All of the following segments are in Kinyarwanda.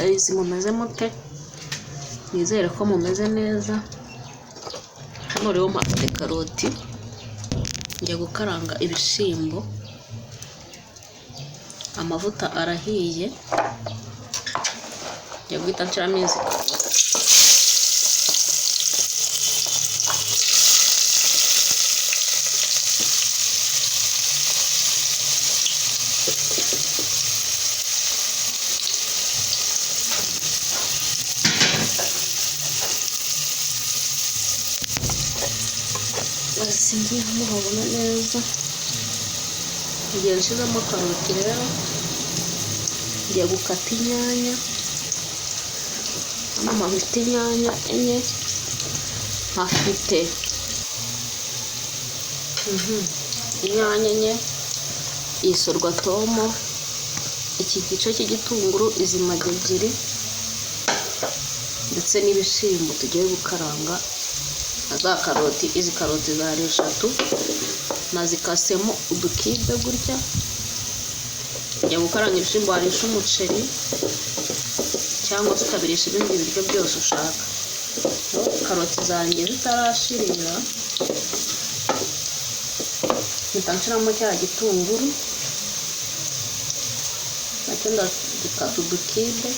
guys, mumeze mute? Nizere ko mumeze neza. Hano rero mpafite karoti, ngiye gukaranga ibishimbo. Amavuta arahiye, ngiye guhita nshiramo izi karoti. Singiye muhabona neza. Ngiye nshizamo karoti rero, ngiye gukata inyanya. Hano mpafite inyanya enye, mpafite inyanya enye, isorwatomo, iki gice cy'igitunguru, izi magi ebyiri, ndetse n'ibishimbo tugiye gukaranga. Za karoti, izi karoti zari 3 nazikasemo udukibe gutya. Ngiye gukaranga ibishimbo, warisha umuceri cyangwa se ukabirisha ibindi biryo byose ushaka. Karoti zanjye zitarashirira, mpita nshiramo cya gitunguru nacyo ndagikata udukibe.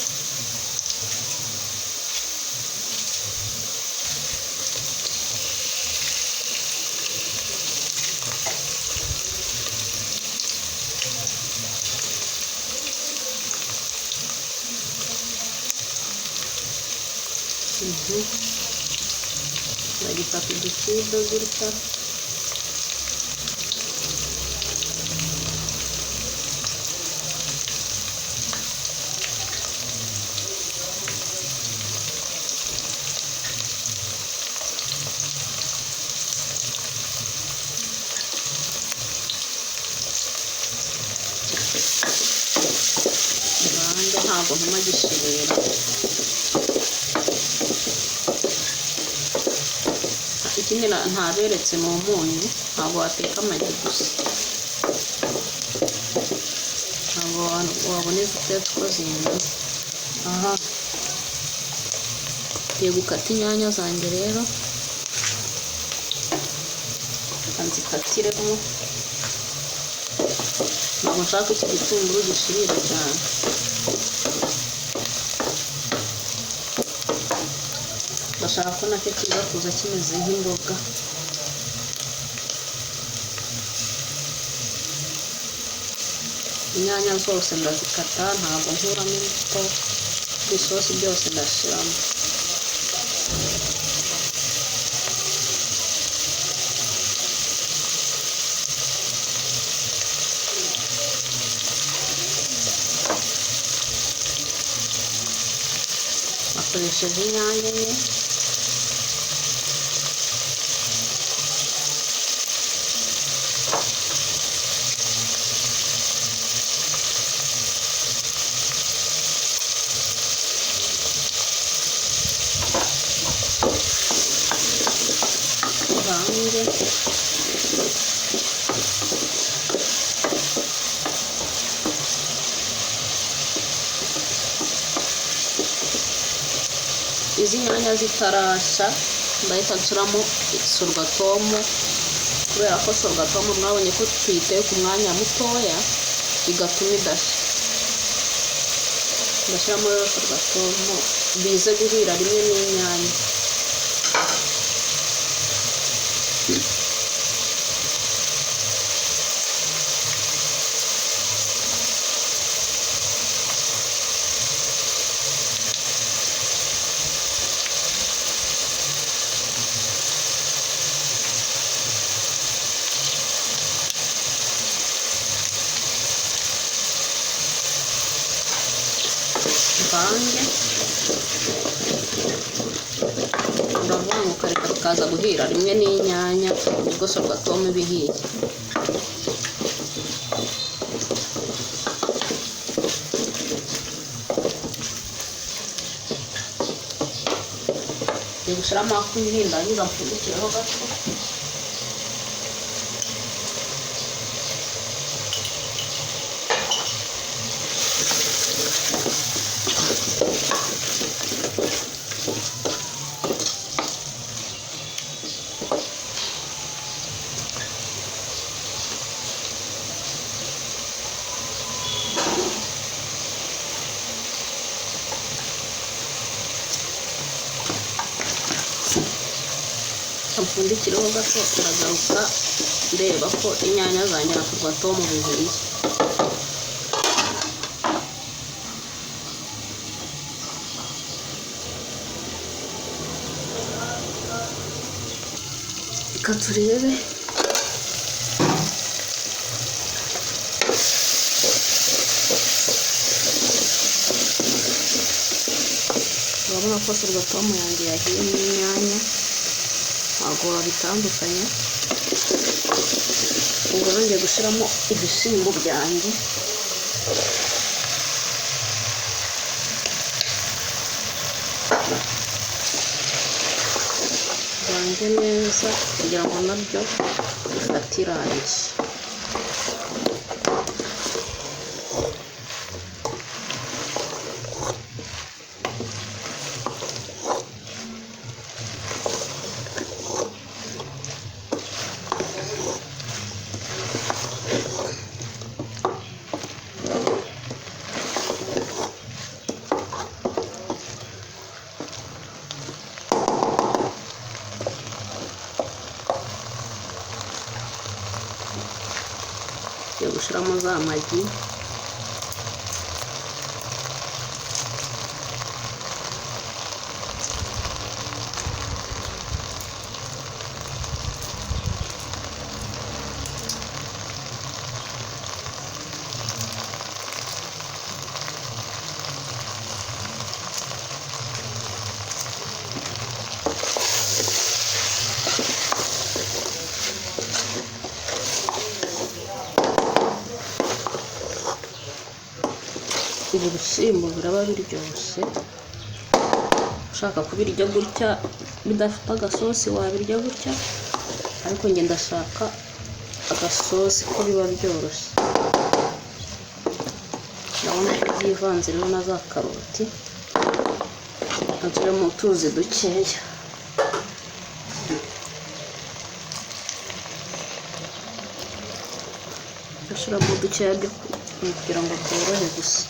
Ndagikata udukibe gutya. Nanjye ntabwo ntuma gishirira. Ikindi ntaberetse mu munyu, ntabwo wateka amagi gusa, ntabwo wabona izitetse uko zingana. Aha ngiye gukata inyanya zanjye rero, nzikatiremo. Ntabwo nshaka iki gitunguru gishirira cyane. Ndashaka ko nacyo kiza kuza kimeze nk'imboga. Inyanya zose ndazikata, ntabwo nkuramo imbuto. Isosi byose ndashiramo. Nakoresheje inyanya enye. Izi nyanya zitarasha, ndahita nshiramo sorwatomo, kubera ko sorwatomo mwabonye ko tuyiteye ku mwanya mutoya bigatuma idashya. Ndashyiramo rero sorwatomo bize guhira rimwe n'inyanya. Mvange, uravanga ukareka bikaza guhira rimwe n'inyanya, nibwo sorwatomo iba ihiye. Ngiye gushyiramo akunyu, ndangiza mpfundikiraho gato. fundikireho gato ndagaruka ndeba ko inyanya zanjye na tomato bihiye. Reka turebe. Urabona ko sorghum yanjye yahiye n'inyanya, ntabwo wabitandukanya. Ubwo ngiye gushyiramo ibishyimbo byanjye. Vange neza kugira ngo nabyo bifate irangi. Ngiye gushyiramo za magi. Ibi bishyimbo biraba biryoshye. Ushaka kubirya gutya bidafite agasosi wabirya gutya, ariko njye ndashaka agasosi ko biba byoroshye. Ndabona ko byivanze rero na za karoti, nshiramo utuzi dukeya. Nshiramo dukeya kugira ngo byorohe gusa.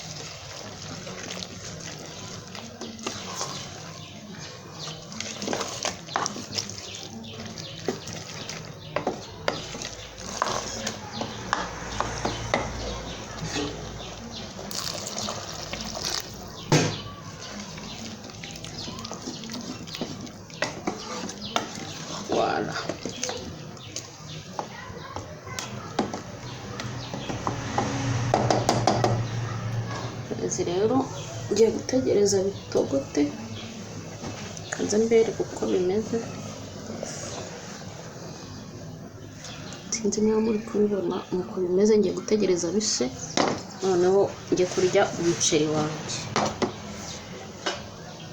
Voilà. Izi rero ngiye gutegereza bitogote, kanze mbereke uko bimeze. Sinzi niba muri kubibona uko bimeze. Ngiye gutegereza bise, noneho ngiye kurya umuceri wanjye.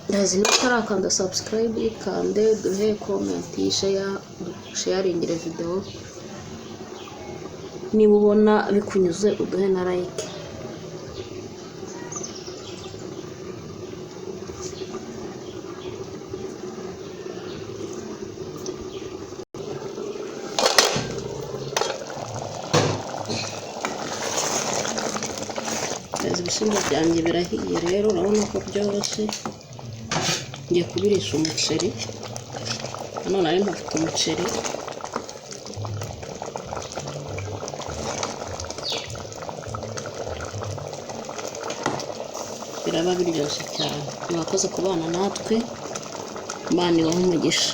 Ndazi niba utarakanda subscribe, kande, duhe comment, sharingire video. Niba ubona bikunyuze uduhe na like. Ibishyimbo byanjye birahiye rero, urabona ko byoroshye. Ngiye kubirisha umuceri. Hano nari mpafite umuceri. Biraba biryoshye cyane. Mwakoze kubana natwe. Imana ibahe umugisha.